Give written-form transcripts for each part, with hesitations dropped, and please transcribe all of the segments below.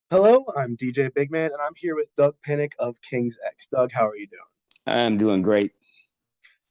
Hello, I'm DJ Bigman, and I'm here with Doug Pinnick of King's X. Doug, how are you doing? I'm doing great.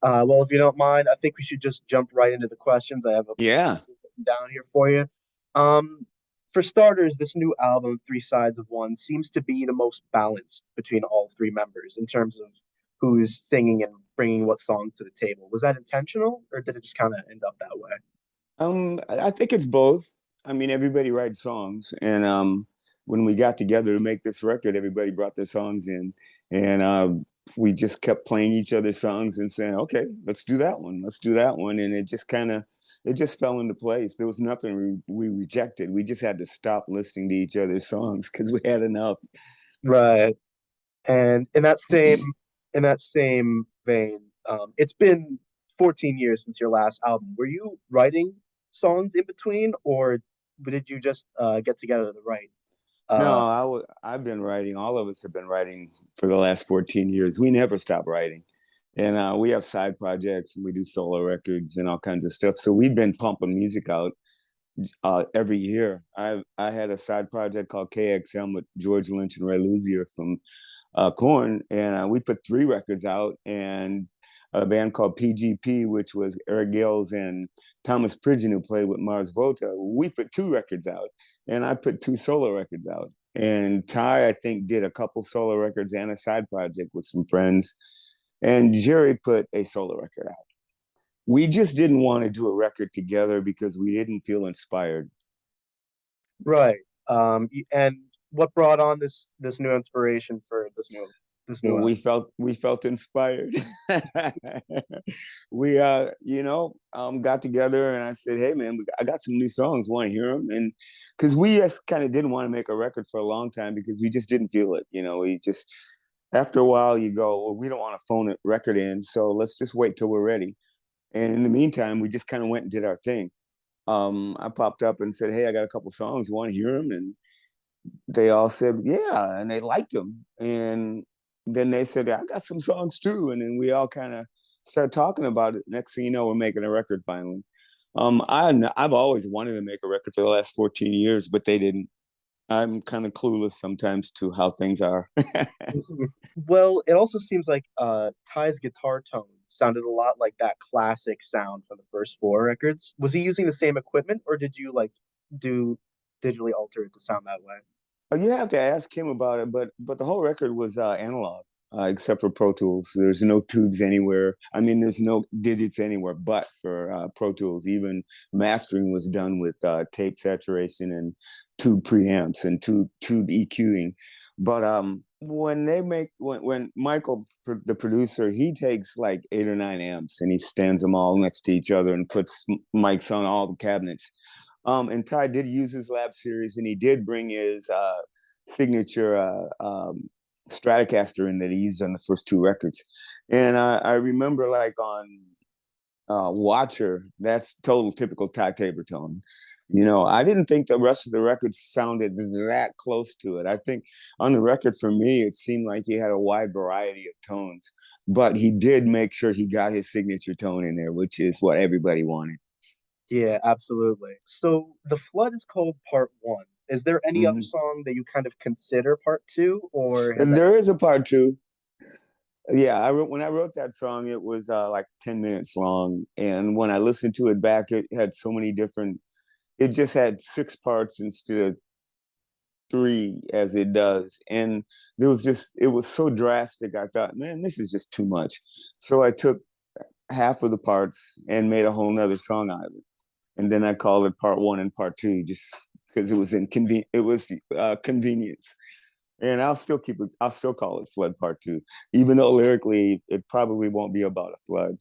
Well, if you don't mind, I think we should just jump right into the questions. I have a Yeah. few written down here for you. Um, for starters, this new album, Three Sides of One, seems to be the most balanced between all three members in terms of who's singing and bringing what songs to the table. Was that intentional, or did it just kind of end up that way? I think it's both. I mean, everybody writes songs, and when we got together to make this record, everybody brought their songs in, and we just kept playing each other's songs and saying, "Okay, let's do that one. Let's do that one," and it just fell into place. There was nothing we rejected. We just had to stop listening to each other's songs because we had enough. Right. And in that same vein, it's been 14 years since your last album. Were you writing songs in between, or did you just get together to write? No, Uh, I've been writing. All of us have been writing for the last 14 years. We never stop writing. And we have side projects and we do solo records and all kinds of stuff. So we've been pumping music out every year. I had a side project called KXM with George Lynch and Ray Luzier from Corn, and we put three records out, and a band called PGP, which was Eric Gales and Thomas Pridgeon, who played with Mars Volta. We put two records out, and I put two solo records out. And Ty, I think, did a couple solo records and a side project with some friends. And Jerry put a solo record out. We just didn't want to do a record together because we didn't feel inspired. right. And what brought on this new inspiration for this new We album? felt inspired. We got together and I said, "Hey man, I got some new songs. Want to hear them?" And because we just kind of didn't want to make a record for a long time because we just didn't feel it. We just after a while you go, "Well, we don't want to phone a record in, so let's just wait till we're ready." And in the meantime, we just kind of went and did our thing. I popped up and said, "Hey, I got a couple songs. You want to hear them?" And they all said, "Yeah," and they liked them. And then they said, "I got some songs too." And then we all kind of started talking about it. Next thing you know, we're making a record finally. I've always wanted to make a record for the last 14 years, but they didn't. I'm kind of clueless sometimes to how things are. Well, it also seems like Ty's guitar tone sounded a lot like that classic sound from the first four records. Was he using the same equipment, or did you like do digitally alter it to sound that way? You have to ask him about it, but the whole record was analog, except for Pro Tools. There's no tubes anywhere. I mean, there's no digits anywhere but for Pro Tools. Even mastering was done with tape saturation and tube preamps and tube EQing. But when Michael, the producer, he takes like 8 or 9 amps and he stands them all next to each other and puts mics on all the cabinets. And Ty did use his lab series, and he did bring his signature Stratocaster in that he used on the first two records. And I remember, like on Watcher, that's total typical Ty Tabor tone. I didn't think the rest of the record sounded that close to it. I think on the record for me, it seemed like he had a wide variety of tones, but he did make sure he got his signature tone in there, which is what everybody wanted. Yeah, absolutely. So the flood is called part one. Is there any other Mhm. song that you kind of consider part two, or has that There just is a part two. Yeah, when I wrote that song, it was like 10 minutes long, and when I listened to it back, it had so many different. It just had six parts instead of three as it does, and it was so drastic. I thought, man, this is just too much. So I took half of the parts and made a whole nother song out of it, and then I called it part one and part two, just because it was inconvenient. It was convenience. And I'll still keep it. I'll still call it Flood Part Two, even though lyrically it probably won't be about a flood.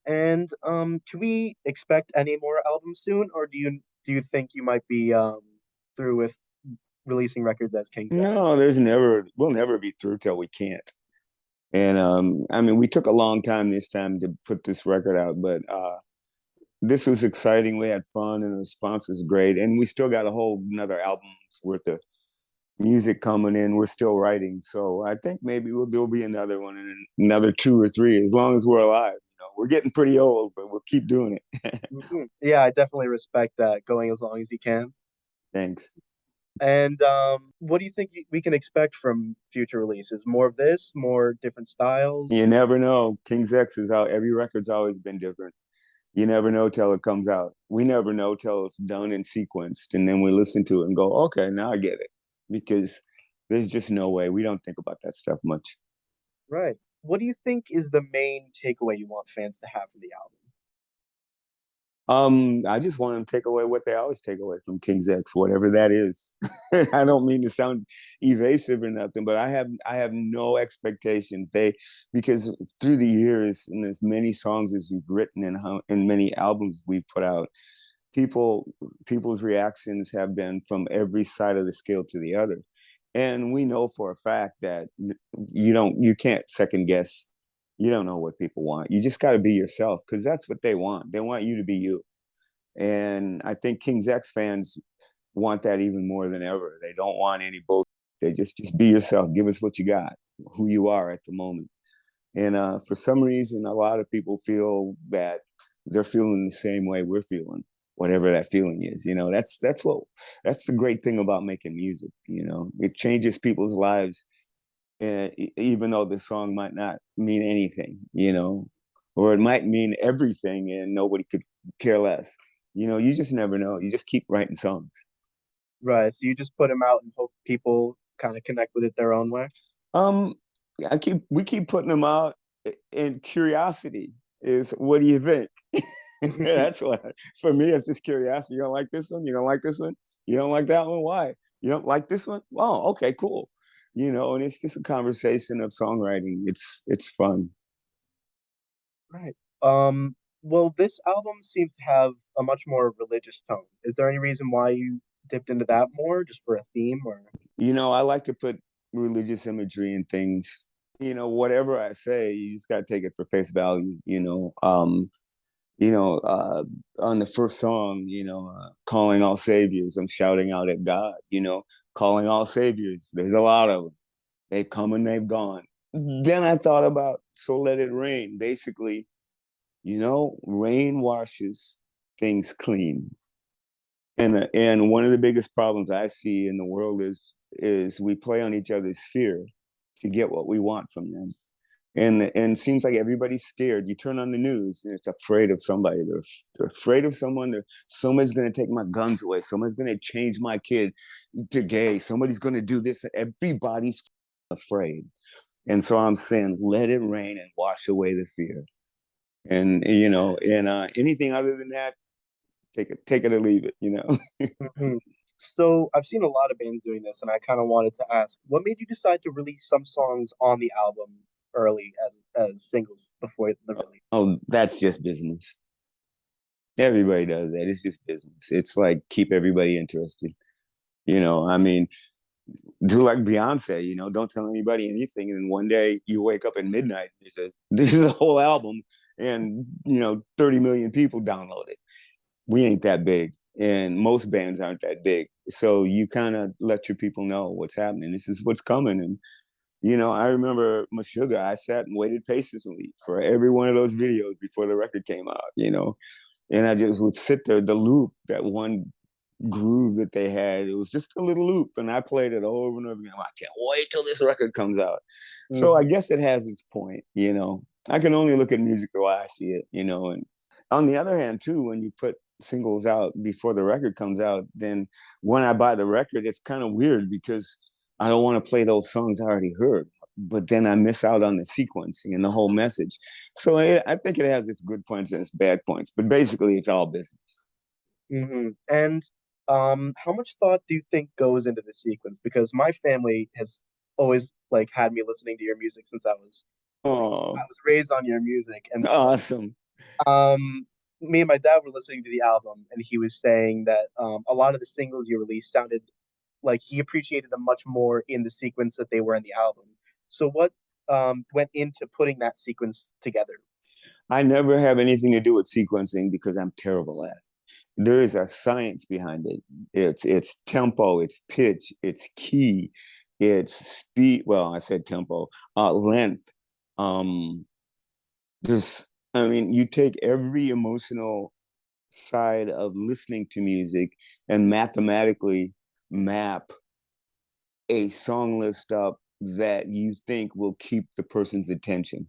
And can we expect any more albums soon, or do you think you might be through with releasing records as King's X? No, we'll never be through till we can't. And I mean, we took a long time this time to put this record out, but this was exciting. We had fun, and the response was great. And we still got a whole another album's worth of music coming in. We're still writing, so I think maybe there'll be another one in another 2 or 3, as long as we're alive. We're getting pretty old, but we'll keep doing it. Yeah, I definitely respect that, going as long as you can. Thanks. And what do you think we can expect from future releases? More of this, more different styles? You never know. King's X is out. Every record's always been different. You never know till it comes out. We never know till it's done and sequenced, and then we listen to it and go, "Okay, now I get it," because there's just no way. We don't think about that stuff much. Right. What do you think is the main takeaway you want fans to have from the album? I just want them to take away what they always take away from King's X, whatever that is. I don't mean to sound evasive or nothing, but I have no expectations. Because through the years and as many songs as we've written and many albums we've put out, people people's reactions have been from every side of the scale to the other. And we know for a fact that you can't second guess. You don't know what people want. You just got to be yourself, because that's what they want. They want you to be you. And I think King's X fans want that even more than ever. They don't want any bullshit. They just be yourself. Give us what you got, who you are at the moment. And for some reason, a lot of people feel that they're feeling the same way we're feeling, whatever that feeling is. That's the great thing about making music. It changes people's lives, even though the song might not mean anything. Or it might mean everything, and nobody could care less. You just never know. You just keep writing songs. Right. So you just put them out and hope people kind of connect with it their own way. Um, we keep putting them out, and curiosity is, what do you think? That's what, for me, it's just curiosity. You don't like this one? You don't like this one? You don't like that one? Why? You don't like this one? Oh, okay, cool. And it's just a conversation of songwriting. It's fun. Right. Well, this album seems to have a much more religious tone. Is there any reason why you dipped into that more, just for a theme, or? I like to put religious imagery in things. Whatever I say, you just got to take it for face value. You know, uh, on the first song, calling all saviors, I'm shouting out at God, calling all saviors. There's a lot of them. They've come and they've gone. Then I thought about, so let it rain. Basically, rain washes things clean. And one of the biggest problems I see in the world is we play on each other's fear to get what we want from them. And it seems like everybody's scared. You turn on the news and it's afraid of somebody. They're afraid of someone. Somebody's going to take my guns away. Somebody's going to change my kid to gay. Somebody's going to do this. Everybody's afraid. And so I'm saying, let it rain and wash away the fear. And anything other than that, take it or leave it. Mhm. So I've seen a lot of bands doing this, and I kind of wanted to ask, what made you decide to release some songs on the album early as singles before the release? Oh, that's just business. Everybody does that. It's just business. It's like, keep everybody interested. I mean, do like Beyonce, don't tell anybody anything. And then one day you wake up at midnight, this is a whole album, and 30 million people download it. We ain't that big, and most bands aren't that big. So you kind of let your people know what's happening. This is what's coming. And I remember Meshuggah, I sat and waited patiently for every one of those videos before the record came out. And I just would sit there, the loop, that one groove that they had, it was just a little loop, and I played it over and over again. I can't wait till this record comes out. So I Mhm. guess it has its point. I can only look at music the way I see it. And on the other hand too, when you put singles out before the record comes out, then when I buy the record, it's kind of weird, because I don't want to play those songs I already heard, but then I miss out on the sequencing and the whole message. So I think it has its good points and its bad points, but basically it's all business. And how much thought do you think goes into the sequence? Because my family has always like had me listening to your music since I Oh, was raised on your music, and so awesome. um, me and my dad were listening to the album, and he was saying that a lot of the singles you released sounded like he appreciated them much more in the sequence that they were in the album. So what went into putting that sequence together? I never have anything to do with sequencing because I'm terrible at it. there is a science behind it. It's tempo, it's pitch, it's key, it's speed. Well, I said tempo, length. Um, just, I mean, you take every emotional side of listening to music and mathematically map a song list up that you think will keep the person's attention.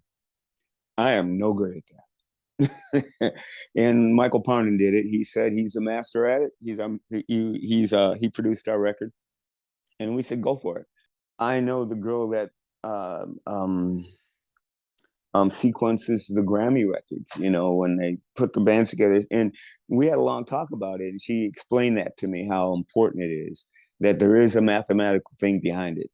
I am no good at that. And Michael Parnan did it. He said he's a master at it. He produced our record, and we said go for it. I know the girl that uh, um, sequences the Grammy records. You know, when they put the bands together, and we had a long talk about it, and she explained that to me how important it is that there is a mathematical thing behind it.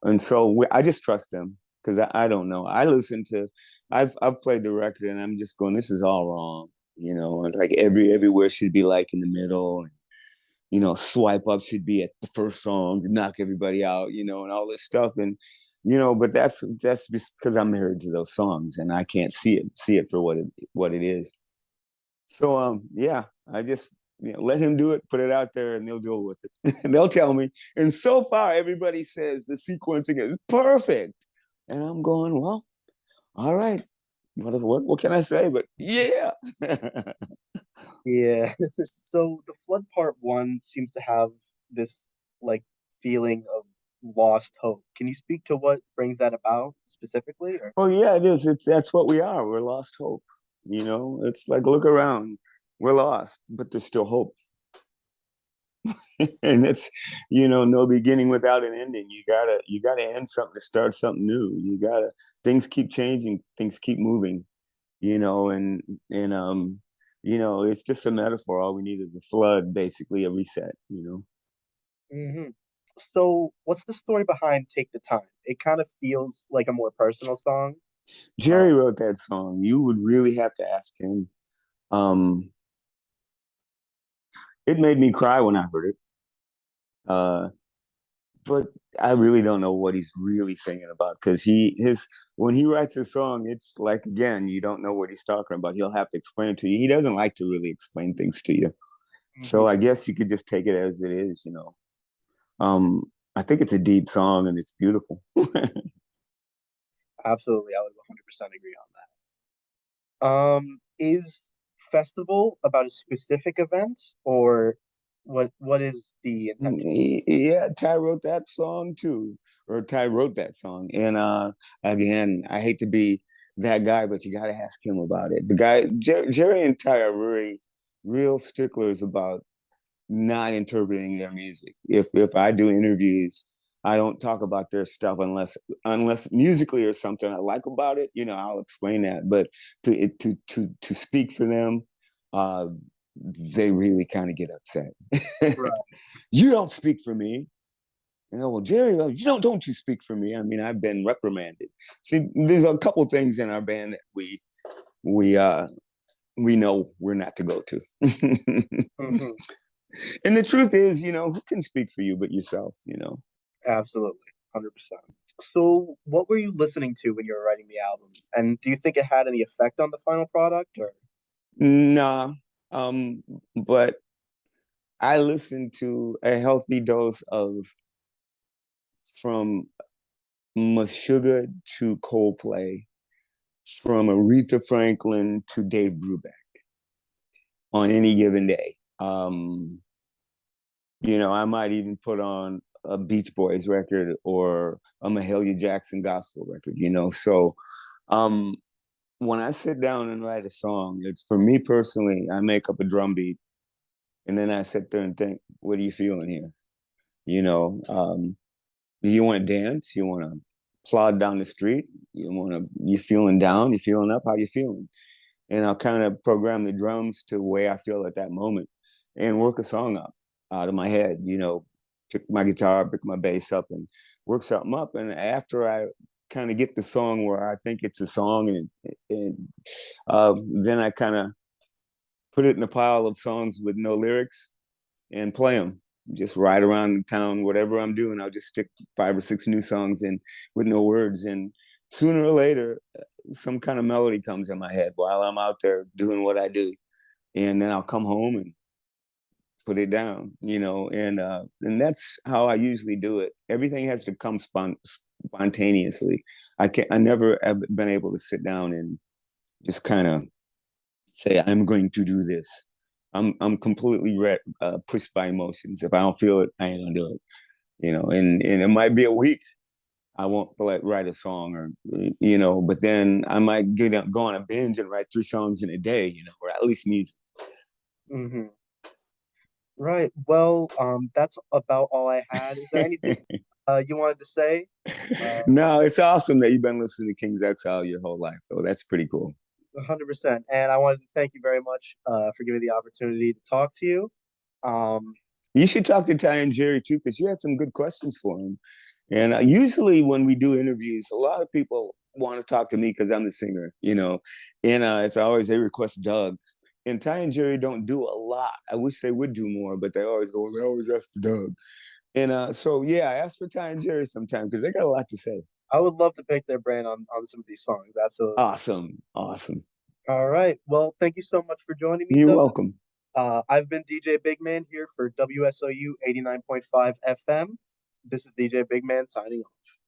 And so I just trust them because I don't know. I've played the record and I'm just going, this is all wrong. You know, like everywhere should be like in the middle. And, you know, swipe up should be at the first song to knock everybody out, you know, and all this stuff. And, you know, but that's just because I'm married to those songs and I can't see it for what it is. So yeah, I just let him do it, put it out there, and they'll deal with it. And they'll tell me. And so far, everybody says the sequencing is perfect, and I'm going, well, all right. What can I say? But yeah. Yeah. So the Flood Part One seems to have this like feeling of lost hope. Can you speak to what brings that about specifically? Or Oh yeah, it is. That's what we are. We're lost hope. You know, it's like look around. We're lost, but there's still hope. And it's no beginning without an ending. You gotta end something to start something new. Things keep changing, things keep moving, and it's just a metaphor. All we need is a flood, basically a reset. Mhm. So what's the story behind Take the Time? It kind of feels like a more personal song. Uh, Jerry wrote that song. You would really have to ask him. um it made me cry when I heard it. uh but I really don't know what he's really singing about because his when he writes a song, it's like again, you don't know what he's talking about. He'll have to explain to you. He doesn't like to really explain things to you. So mhm. I guess you could just take it as it is. I think it's a deep song and it's beautiful. Absolutely, I would 100% agree on that. Is festival about a specific event or what is the intention? Yeah, Ty wrote that song too, or Ty wrote that song. And again, I hate to be that guy, but you got to ask him about it. The guy, Jerry and Ty are really real sticklers about not interpreting their music. If I do interviews, I don't talk about their stuff unless musically or something I like about it. I'll explain that. But to speak for them, uh, they really kind of get upset. Right. You don't speak for me. Well, Jerry, you don't you speak for me. I mean, I've been reprimanded. See, there's a couple things in our band that we uh we know we're not to go to. Hmm. And the truth is, who can speak for you but yourself? Absolutely, 100%. So, what were you listening to when you were writing the album? And do you think it had any effect on the final product or? Nah. But I listened to a healthy dose of from Meshuggah to Coldplay, from Aretha Franklin to Dave Brubeck on any given day. I might even put on a Beach Boys record or a Mahalia Jackson gospel record. So um, when I sit down and write a song, it's for me personally, I make up a drum beat and then I sit there and think, what are you feeling here? You know, um, you want to dance, you want to plod down the street, you feeling down, you feeling up, how you feeling? And I'll kind of program the drums to the way I feel at that moment and work a song up out of my head, pick my guitar, pick my bass up and work something up. And after I kind of get the song where I think it's a song and then I kind of put it in a pile of songs with no lyrics and play them. Just ride around town, whatever I'm doing, I'll just stick 5 or 6 new songs in with no words. And sooner or later, some kind of melody comes in my head while I'm out there doing what I do. and then I'll come home and put it down, and that's how I usually do it. Everything has to come spontaneously. I never have been able to sit down and just kind of say I'm going to do this. I'm completely pushed by emotions. If I don't feel it, I ain't gonna do it. And it might be a week I won't write a song, but then I might go on a binge and write 3 songs in a day, or at least music. Hmm. Right. Well, that's about all I had. Is there anything you wanted to say? No, it's awesome that you've been listening to King's Exile your whole life, though. That's pretty cool. 100%. And I wanted to thank you very much for giving me the opportunity to talk to you. Um, You should talk to Ty and Jerry too, because you had some good questions for him. And usually when we do interviews, a lot of people want to talk to me because I'm the singer, and it's always they request dUg. And Ty and Jerry don't do a lot. I wish they would do more, but they always ask for dUg. And so yeah, I ask for Ty and Jerry sometime because they got a lot to say. I would love to pick their brain on some of these songs. Absolutely. Awesome, awesome. All right. Well, thank you so much for joining me, You're Doug. welcome. I've been DJ Bigman here for WSOU 89.5 FM. This is DJ Bigman signing off.